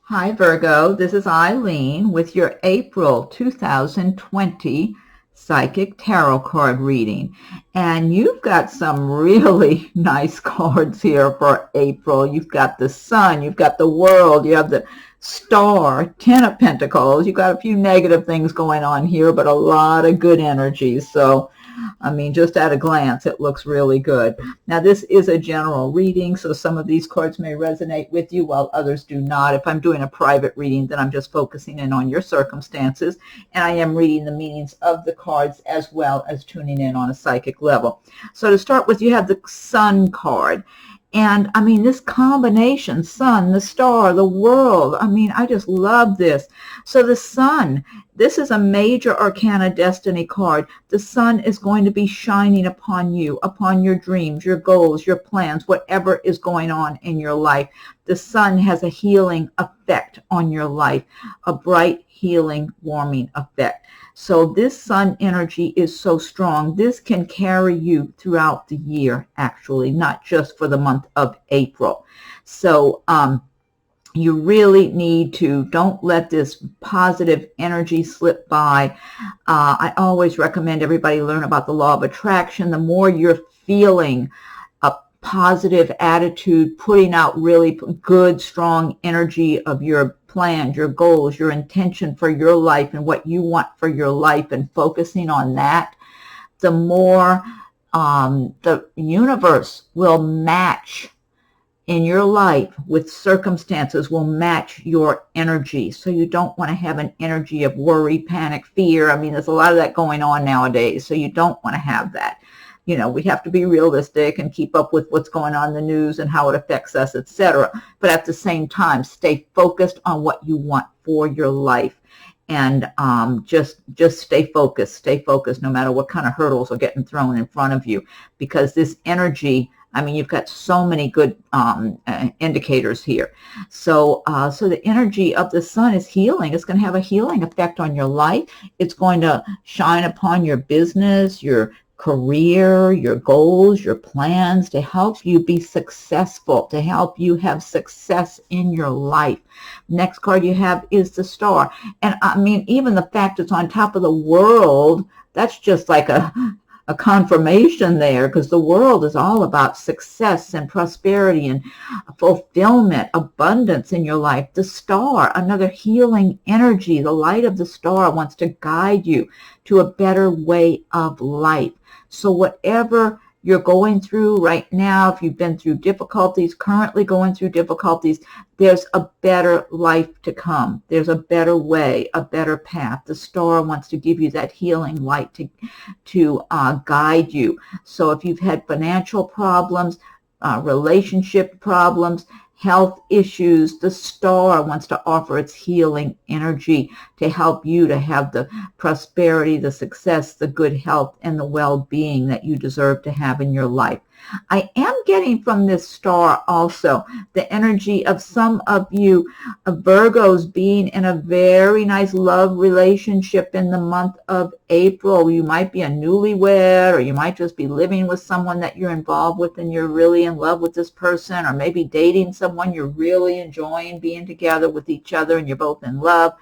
Hi Virgo, this is Eileen with your April 2020 Psychic Tarot card reading. And you've got some really nice cards here for April. You've got the Sun, you've got the World, you have the Star, Ten of Pentacles. You've got a few negative things going on here, but a lot of good energies. So I mean, just at a glance, it looks really good. Now, this is a general reading, so some of these cards may resonate with you while others do not. If I'm doing a private reading, then I'm just focusing in on your circumstances, and I am reading the meanings of the cards as well as tuning in on a psychic level. So to start with, you have the Sun card. And I mean, this combination, Sun, the Star, the World, I mean, I just love this. So the Sun, this is a major arcana destiny card. The Sun is going to be shining upon you, upon your dreams, your goals, your plans, whatever is going on in your life. The Sun has a healing effect on your life, a bright, healing, warming effect. So this Sun energy is so strong. This can carry you throughout the year, actually, not just for the month of April. So you really need to, don't let this positive energy slip by. I always recommend everybody learn about the law of attraction. The more you're feeling a positive attitude, putting out really good, strong energy of your plans, your goals, your intention for your life and what you want for your life, and focusing on that, the more the universe will match in your life with circumstances, will match your energy. So you don't want to have an energy of worry, panic, fear. I mean, there's a lot of that going on nowadays, so you don't want to have that. You know, we have to be realistic and keep up with what's going on in the news and how it affects us, etc. But at the same time, stay focused on what you want for your life. And just stay focused no matter what kind of hurdles are getting thrown in front of you. Because this energy, I mean, you've got so many good indicators here. So the energy of the Sun is healing. It's going to have a healing effect on your life. It's going to shine upon your business, your career, your goals, your plans, to help you be successful, to help you have success in your life. Next card you have is the Star. And I mean, even the fact it's on top of the World, that's just like a confirmation there, because the World is all about success and prosperity and fulfillment, abundance in your life. The Star, another healing energy. The light of the Star wants to guide you to a better way of life. So whatever you're going through right now, if you've been through difficulties, currently going through difficulties, there's a better life to come. There's a better way, a better path. The Star wants to give you that healing light to guide you. So if you've had financial problems, relationship problems, health issues, the Star wants to offer its healing energy to help you to have the prosperity, the success, the good health, and the well-being that you deserve to have in your life. I am getting from this Star also the energy of some of you Virgos being in a very nice love relationship in the month of April. You might be a newlywed, or you might just be living with someone that you're involved with and you're really in love with this person, or maybe dating someone you're really enjoying being together with each other and you're both in love,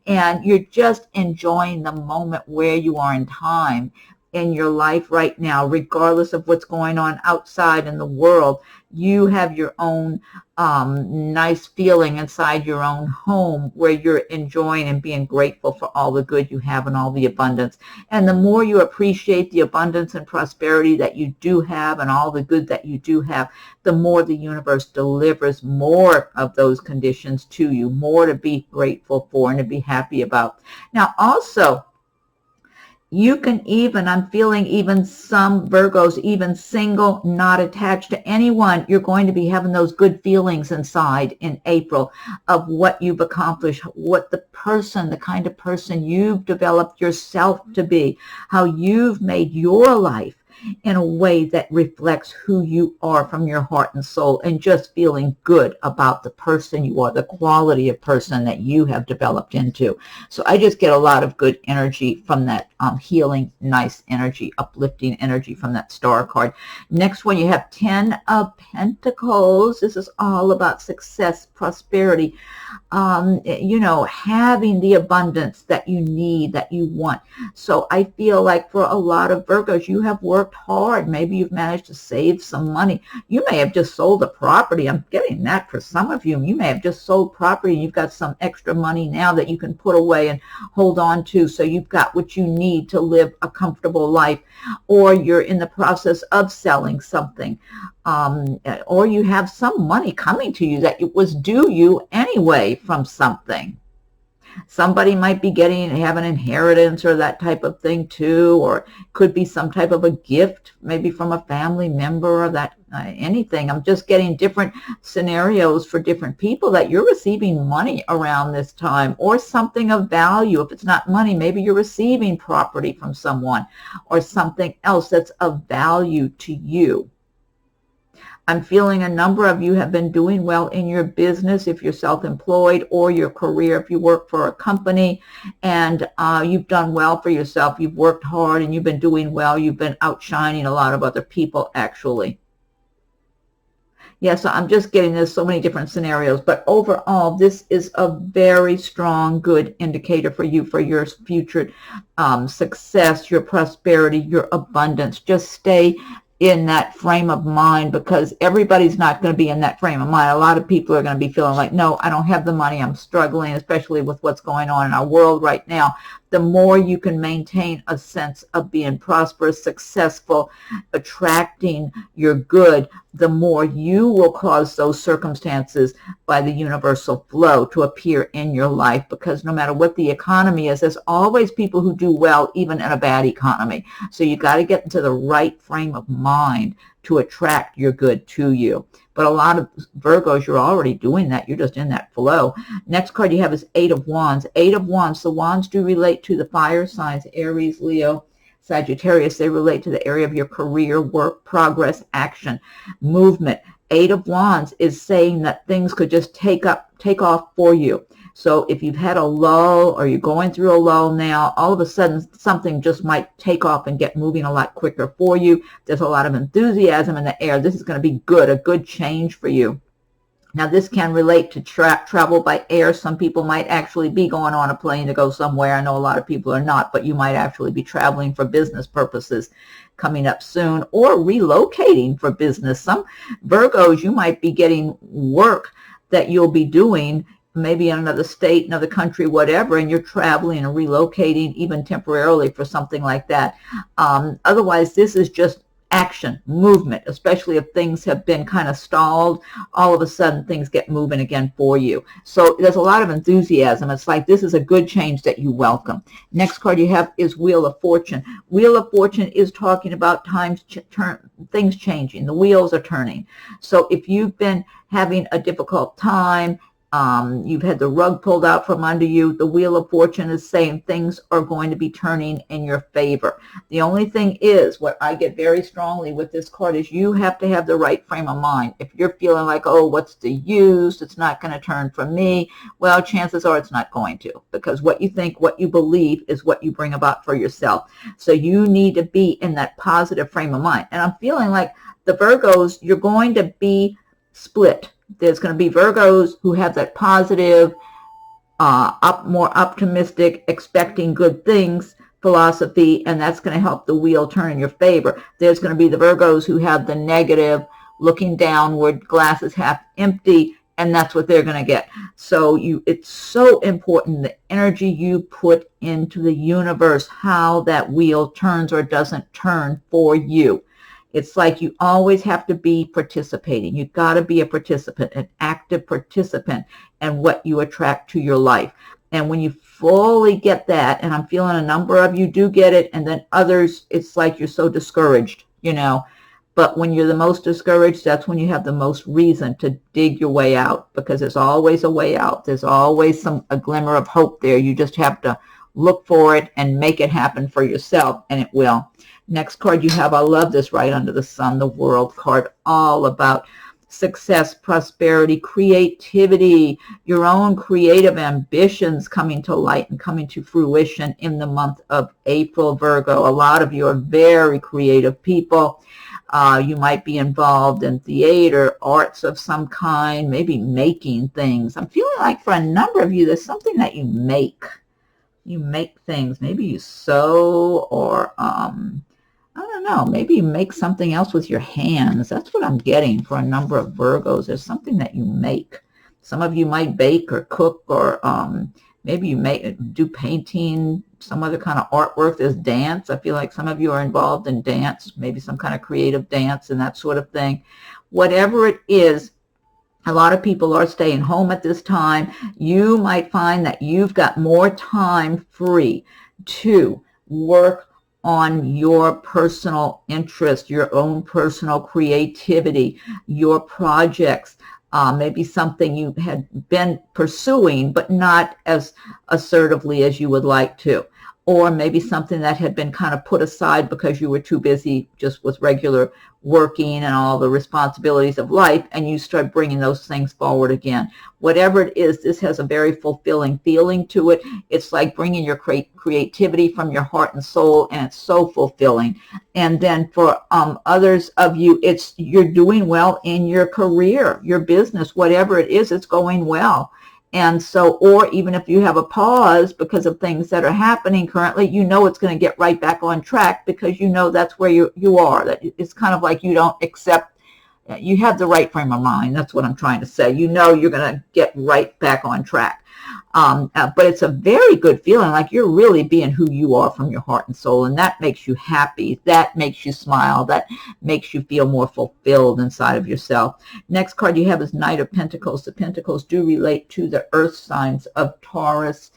and you're just enjoying the moment where you are in time in your life right now, regardless of what's going on outside in the world. You have your own nice feeling inside your own home where you're enjoying and being grateful for all the good you have and all the abundance. And the more you appreciate the abundance and prosperity that you do have and all the good that you do have, the more the universe delivers more of those conditions to you, more to be grateful for and to be happy about. Now, also, you can even, I'm feeling even some Virgos, even single, not attached to anyone, you're going to be having those good feelings inside in April of what you've accomplished, what the person, the kind of person you've developed yourself to be, how you've made your life in a way that reflects who you are from your heart and soul, and just feeling good about the person you are, the quality of person that you have developed into. So I just get a lot of good energy from that healing, nice energy, uplifting energy from that star card. Next one, you have 10 of Pentacles. This is all about success, prosperity, you know, having the abundance that you need, that you want. So I feel like for a lot of Virgos, you have worked hard. Maybe you've managed to save some money. You may have just sold a property. I'm getting that for some of you. You may have just sold property and you've got some extra money now that you can put away and hold on to. So you've got what you need to live a comfortable life, or you're in the process of selling something. Or you have some money coming to you that it was due you anyway from something. Somebody might be have an inheritance or that type of thing too, or could be some type of a gift, maybe from a family member or that anything. I'm just getting different scenarios for different people that you're receiving money around this time, or something of value. If it's not money, maybe you're receiving property from someone or something else that's of value to you. I'm feeling a number of you have been doing well in your business if you're self-employed, or your career if you work for a company, and you've done well for yourself. You've worked hard and you've been doing well. You've been outshining a lot of other people, actually. Yeah, so I'm just getting there's so many different scenarios, but overall, this is a very strong, good indicator for you, for your future success, your prosperity, your abundance. Just stay in that frame of mind, because everybody's not going to be in that frame of mind. A lot of people are going to be feeling like, no, I don't have the money, I'm struggling, especially with what's going on in our world right now. The more you can maintain a sense of being prosperous, successful, attracting your good, the more you will cause those circumstances by the universal flow to appear in your life. Because no matter what the economy is, there's always people who do well even in a bad economy. So you got to get into the right frame of mind to attract your good to you. But a lot of Virgos, you're already doing that. You're just in that flow. Next card you have is 8 of Wands. 8 of Wands. The Wands do relate to the fire signs, Aries, Leo, Sagittarius. They relate to the area of your career, work, progress, action, movement. 8 of Wands is saying that things could just take off for you. So if you've had a lull, or you're going through a lull now, all of a sudden something just might take off and get moving a lot quicker for you. There's a lot of enthusiasm in the air. This is going to be good, a good change for you. Now, this can relate to travel by air. Some people might actually be going on a plane to go somewhere. I know a lot of people are not, but you might actually be traveling for business purposes coming up soon, or relocating for business. Some Virgos, you might be getting work that you'll be doing maybe in another state, another country, whatever, and you're traveling and relocating even temporarily for something like that. Otherwise, this is just action, movement, especially if things have been kind of stalled. All of a sudden, things get moving again for you. So there's a lot of enthusiasm. It's like this is a good change that you welcome. Next card you have is Wheel of Fortune. Wheel of Fortune is talking about things changing. The wheels are turning. So if you've been having a difficult time, you've had the rug pulled out from under you, the Wheel of Fortune is saying things are going to be turning in your favor. The only thing is, what I get very strongly with this card is you have to have the right frame of mind. If you're feeling like, oh, what's the use? It's not going to turn for me. Well, chances are it's not going to, because what you think, what you believe is what you bring about for yourself. So you need to be in that positive frame of mind. And I'm feeling like the Virgos, you're going to be split. There's going to be Virgos who have that positive, more optimistic, expecting good things philosophy, and that's going to help the wheel turn in your favor. There's going to be the Virgos who have the negative, looking downward, glasses half empty, and that's what they're going to get. So it's so important, the energy you put into the universe, how that wheel turns or doesn't turn for you. It's like you always have to be participating. You've got to be a participant, an active participant in what you attract to your life. And when you fully get that, and I'm feeling a number of you do get it, and then others, it's like you're so discouraged, you know. But when you're the most discouraged, that's when you have the most reason to dig your way out, because there's always a way out. There's always a glimmer of hope there. You just have to look for it and make it happen for yourself, and it will. Next card you have, I love this, right under the sun, the World card, all about success, prosperity, creativity, your own creative ambitions coming to light and coming to fruition in the month of April, Virgo. A lot of you are very creative people. You might be involved in theater, arts of some kind, maybe making things. I'm feeling like for a number of you, there's something that you make. You make things. Maybe you sew, or I don't know, maybe you make something else with your hands. That's what I'm getting for a number of Virgos. There's something that you make. Some of you might bake or cook, or maybe you do painting, some other kind of artwork. There's dance. I feel like some of you are involved in dance, maybe some kind of creative dance and that sort of thing. Whatever it is, a lot of people are staying home at this time. You might find that you've got more time free to work on your personal interest, your own personal creativity, your projects, maybe something you had been pursuing but not as assertively as you would like to, or maybe something that had been kind of put aside because you were too busy just with regular working and all the responsibilities of life, and you start bringing those things forward again. Whatever it is, this has a very fulfilling feeling to it. It's like bringing your creativity from your heart and soul, and it's so fulfilling. And then for others of you, you're doing well in your career, your business, whatever it is, it's going well. And so, or even if you have a pause because of things that are happening currently, you know it's going to get right back on track, because you know that's where you are. That it's kind of like you don't accept, you have the right frame of mind. That's what I'm trying to say. You know you're going to get right back on track. But it's a very good feeling, like you're really being who you are from your heart and soul, and that makes you happy. That makes you smile. That makes you feel more fulfilled inside of yourself. Next card you have is Knight of Pentacles. The Pentacles do relate to the earth signs of Taurus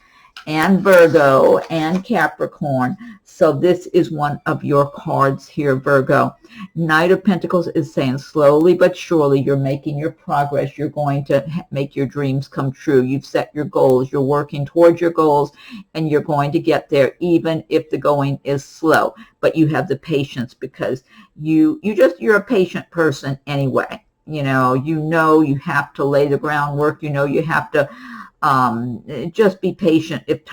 and Virgo and Capricorn. So this is one of your cards here, Virgo. Knight of Pentacles is saying slowly but surely you're making your progress. You're going to make your dreams come true. You've set your goals. You're working towards your goals, and you're going to get there even if the going is slow. But you have the patience, because you're a patient person anyway. You know you have to lay the groundwork. You know you have to just be patient if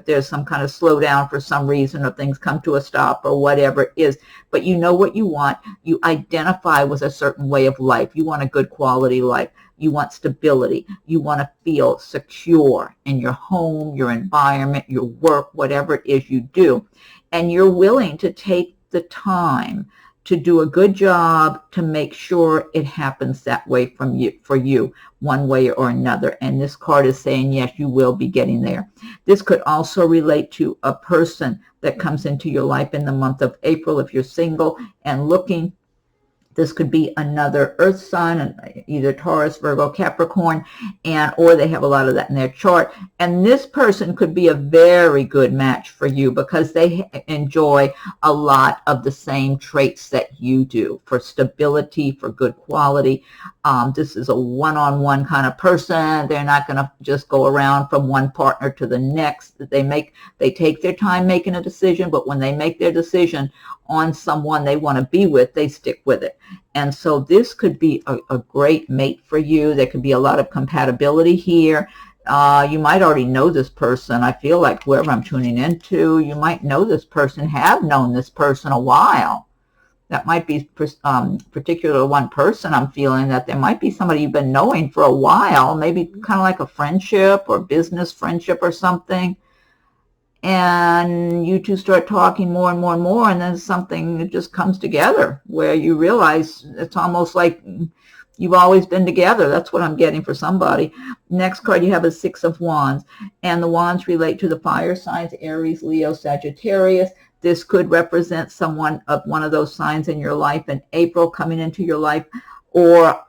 there's some kind of slowdown for some reason, or things come to a stop or whatever it is. But you know what you want. You identify with a certain way of life. You want a good quality life. You want stability. You want to feel secure in your home, your environment, your work, whatever it is you do. And you're willing to take the time to do a good job to make sure it happens that way for you, one way or another. And this card is saying, yes, you will be getting there. This could also relate to a person that comes into your life in the month of April. If you're single and looking, this could be another earth sign, either Taurus, Virgo, Capricorn, or they have a lot of that in their chart. And this person could be a very good match for you, because they enjoy a lot of the same traits that you do, for stability, for good quality. This is a one-on-one kind of person. They're not going to just go around from one partner to the next. They take their time making a decision, but when they make their decision on someone they want to be with, they stick with it. And so this could be a great mate for you. There could be a lot of compatibility here. You might already know this person. I feel like whoever I'm tuning into, you might know this person, have known this person a while. That might be particular one person. I'm feeling that there might be somebody you've been knowing for a while, maybe kind of like a friendship or business friendship or something. And you two start talking more and more and more, and then something that just comes together where you realize it's almost like you've always been together. That's what I'm getting for somebody. Next card you have is Six of Wands, and the wands relate to the fire signs, Aries, Leo, Sagittarius. This could represent someone of one of those signs in your life in April coming into your life, or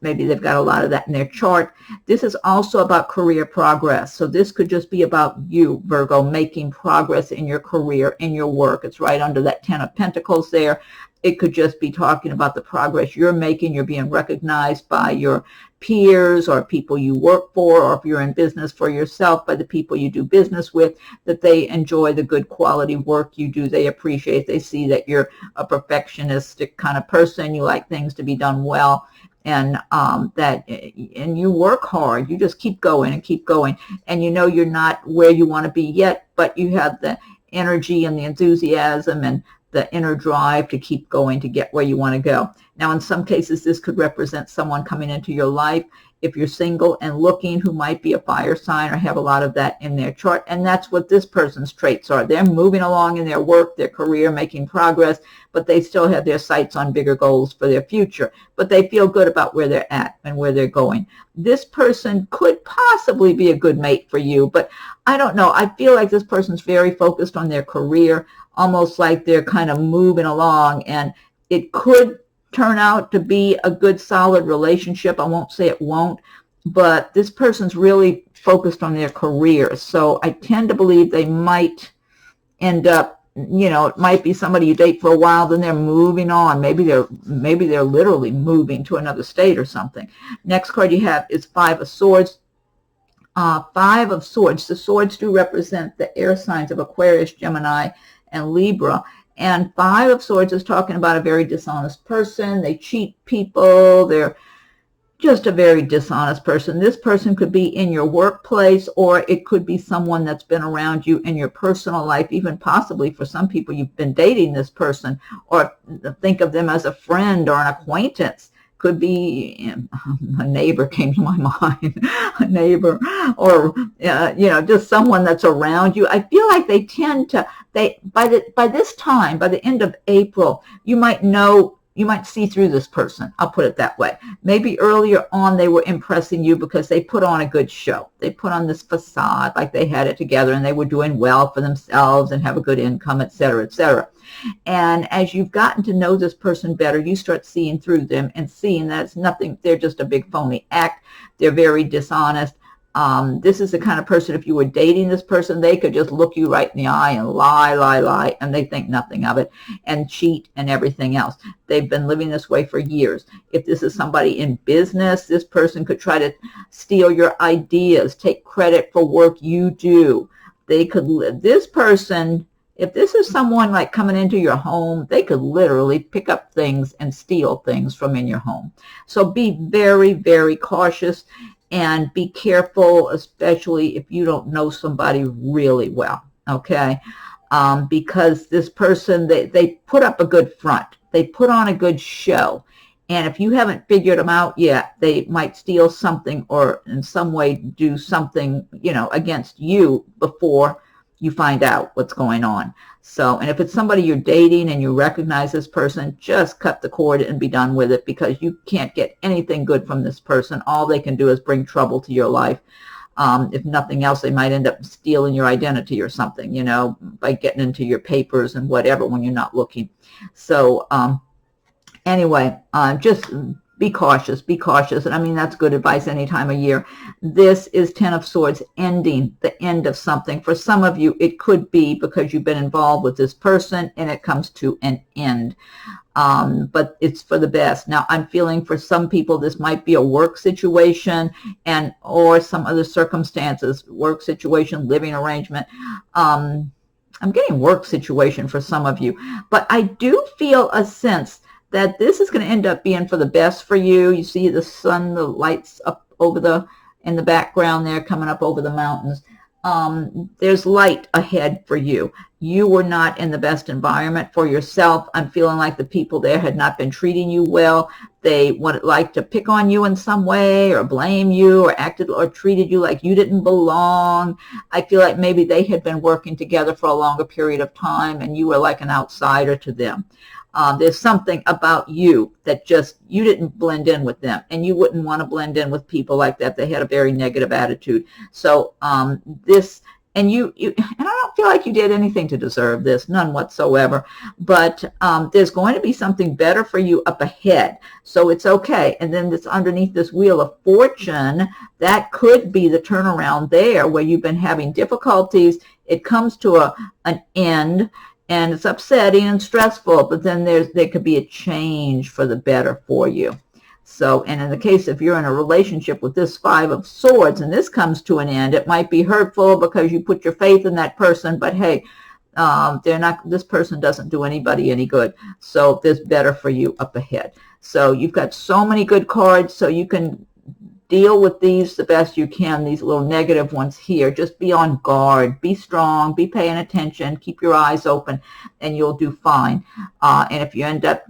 maybe they've got a lot of that in their chart. This is also about career progress. So this could just be about you, Virgo, making progress in your career, in your work. It's right under that Ten of Pentacles there. it could just be talking about the progress you're making. You're being recognized by your peers or people you work for, or if you're in business for yourself, by the people you do business with, that they enjoy the good quality work you do. They appreciate, they see that you're a perfectionistic kind of person. You like things to be done well, and and you work hard. You just keep going and keep going, and you know you're not where you want to be yet, but you have the energy and the enthusiasm and the inner drive to keep going to get where you want to go. Now, in some cases, this could represent someone coming into your life, if you're single and looking, who might be a fire sign or have a lot of that in their chart. And that's what this person's traits are. They're moving along in their work, their career, making progress, but they still have their sights on bigger goals for their future. But they feel good about where they're at and where they're going. This person could possibly be a good mate for you, but I don't know. I feel like this person's very focused on their career, almost like they're kind of moving along, and it could turn out to be a good, solid relationship. I won't say it won't, but this person's really focused on their career. So I tend to believe they might end up, you know, it might be somebody you date for a while, then they're moving on. Maybe they're literally moving to another state or something. Next card you have is Five of Swords. Five of Swords. The swords do represent the air signs of Aquarius, Gemini, and Libra. And Five of Swords is talking about a very dishonest person. They cheat people. They're just a very dishonest person. This person could be in your workplace, or it could be someone that's been around you in your personal life, even possibly for some people you've been dating this person, or think of them as a friend or an acquaintance. Could be a neighbor came to my mind, a neighbor, or you know, just someone that's around you. I feel like they tend to, by this time, by the end of April, you might see through this person. I'll put it that way. Maybe earlier on they were impressing you because they put on a good show. They put on this facade like they had it together and they were doing well for themselves and have a good income, etc., etc. And as you've gotten to know this person better, you start seeing through them and seeing that it's nothing. They're just a big phony act. They're very dishonest. This is the kind of person, if you were dating this person, they could just look you right in the eye and lie, and they think nothing of it, and cheat and everything else. They've been living this way for years. If this is somebody in business, this person could try to steal your ideas, take credit for work you do. They could, this person, if this is someone like coming into your home, they could literally pick up things and steal things from in your home. So be very, very cautious. And be careful, especially if you don't know somebody really well, okay? Because this person, they put up a good front. They put on a good show. And if you haven't figured them out yet, they might steal something or in some way do something, you know, against you before you find out what's going on. So, and if it's somebody you're dating and you recognize this person, just cut the cord and be done with it, because you can't get anything good from this person. All they can do is bring trouble to your life. If nothing else, they might end up stealing your identity or something, you know, by getting into your papers and whatever when you're not looking. So, anyway, just be cautious, be cautious. And I mean, that's good advice any time of year. This is Ten of Swords, ending, the end of something. For some of you, it could be because you've been involved with this person and it comes to an end. But it's for the best. Now, I'm feeling for some people, this might be a work situation or some other circumstances, work situation, living arrangement. I'm getting work situation for some of you, but I do feel a sense that this is going to end up being for the best for you. You see the sun, the lights up over in the background there, coming up over the mountains. There's light ahead for you. You were not in the best environment for yourself. I'm feeling like the people there had not been treating you well. They would like to pick on you in some way, or blame you, or acted or treated you like you didn't belong. I feel like maybe they had been working together for a longer period of time and you were like an outsider to them. There's something about you that just, you didn't blend in with them, and you wouldn't want to blend in with people like that. They had a very negative attitude. So this, and and I don't feel like you did anything to deserve this, none whatsoever, but there's going to be something better for you up ahead. So it's okay. And then this underneath this Wheel of Fortune, that could be the turnaround there where you've been having difficulties. It comes to an end. and it's upsetting and stressful, but then there could be a change for the better for you. So, and in the case if you're in a relationship with this Five of Swords and this comes to an end, it might be hurtful because you put your faith in that person, but hey, this person doesn't do anybody any good. So there's better for you up ahead. So you've got so many good cards, so you can deal with these the best you can, these little negative ones here. Just be on guard, be strong, be paying attention, keep your eyes open, and you'll do fine. And if you end up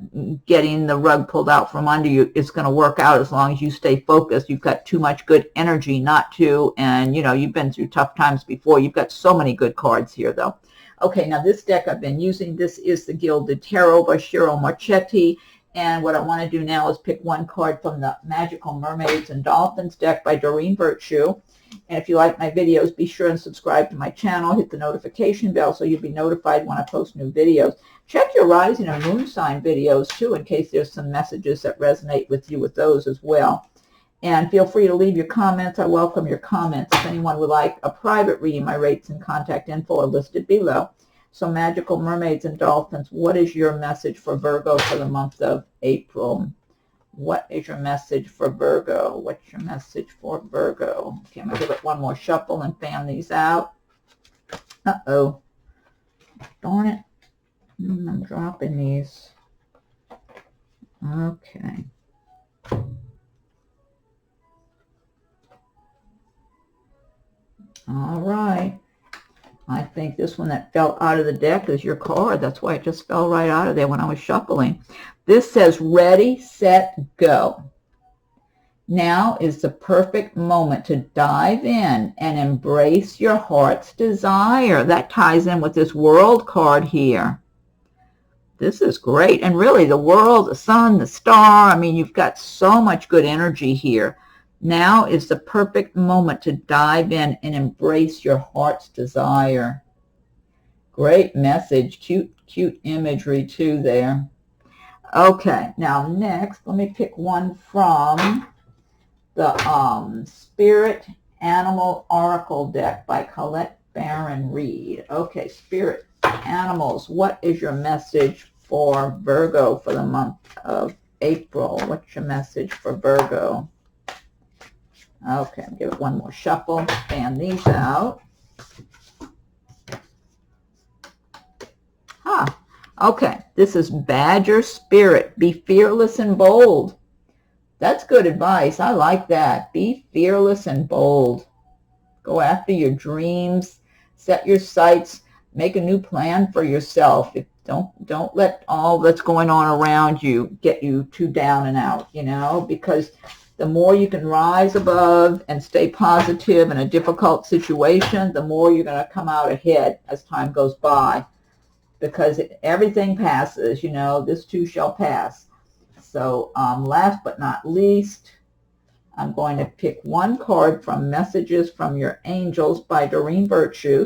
getting the rug pulled out from under you, it's going to work out as long as you stay focused. You've got too much good energy not to, and you've been through tough times before. You've got so many good cards here, though. Okay, now this deck I've been using, this is the Gilded Tarot by Ciro Marchetti. And what I want to do now is pick one card from the Magical Mermaids and Dolphins deck by Doreen. And if you like my videos, be sure and subscribe to my channel. Hit the notification bell so you'll be notified when I post new videos. Check your rising and moon sign videos, too, in case there's some messages that resonate with you with those as well. And feel free to leave your comments. I welcome your comments. If anyone would like a private reading, my rates and contact info are listed below. So Magical Mermaids and Dolphins, what is your message for Virgo for the month of April? What is your message for Virgo? What's your message for Virgo? Okay, I'm going to give it one more shuffle and fan these out. Uh-oh. Darn it. I'm dropping these. Okay. All right. I think this one that fell out of the deck is your card. That's why it just fell right out of there when I was shuffling. This says, ready, set, go. Now is the perfect moment to dive in and embrace your heart's desire. That ties in with this World card here. This is great. And really, the world, the sun, the star, I mean, you've got so much good energy here. Now is the perfect moment to dive in and embrace your heart's desire. Great message. Cute imagery, too, there. Okay, now next, let me pick one from the Spirit Animal Oracle deck by Colette Baron-Reid. Okay, Spirit Animals, what is your message for Virgo for the month of April? What's your message for Virgo? Okay, I'll give it one more shuffle, fan these out. Okay, this is Badger Spirit. Be fearless and bold. That's good advice. I like that. Be fearless and bold. Go after your dreams. Set your sights. Make a new plan for yourself. Don't let all that's going on around you get you too down and out, because the more you can rise above and stay positive in a difficult situation, the more you're going to come out ahead as time goes by. Because everything passes, this too shall pass. So last but not least, I'm going to pick one card from Messages from Your Angels by Doreen.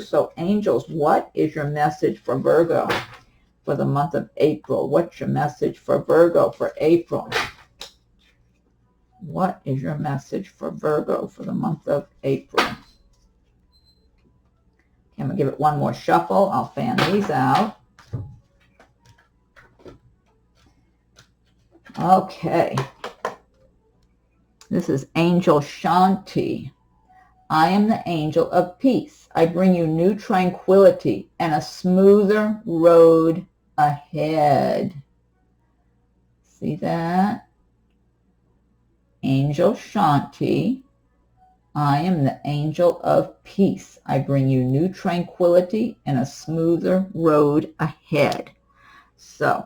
So angels, what is your message for Virgo for the month of April? What's your message for Virgo for April? What is your message for Virgo for the month of April? Okay, I'm going to give it one more shuffle. I'll fan these out. Okay. This is Angel Shanti. I am the angel of peace. I bring you new tranquility and a smoother road ahead. See that? Angel Shanti, I am the angel of peace. I bring you new tranquility and a smoother road ahead. So,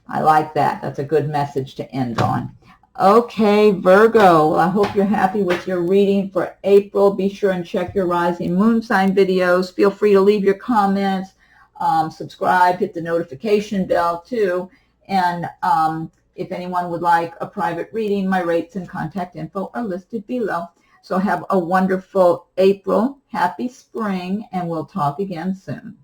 I like that. That's a good message to end on. Okay, Virgo, I hope you're happy with your reading for April. Be sure and check your rising moon sign videos. Feel free to leave your comments, subscribe, hit the notification bell too. And if anyone would like a private reading, my rates and contact info are listed below. So have a wonderful April, happy spring, and we'll talk again soon.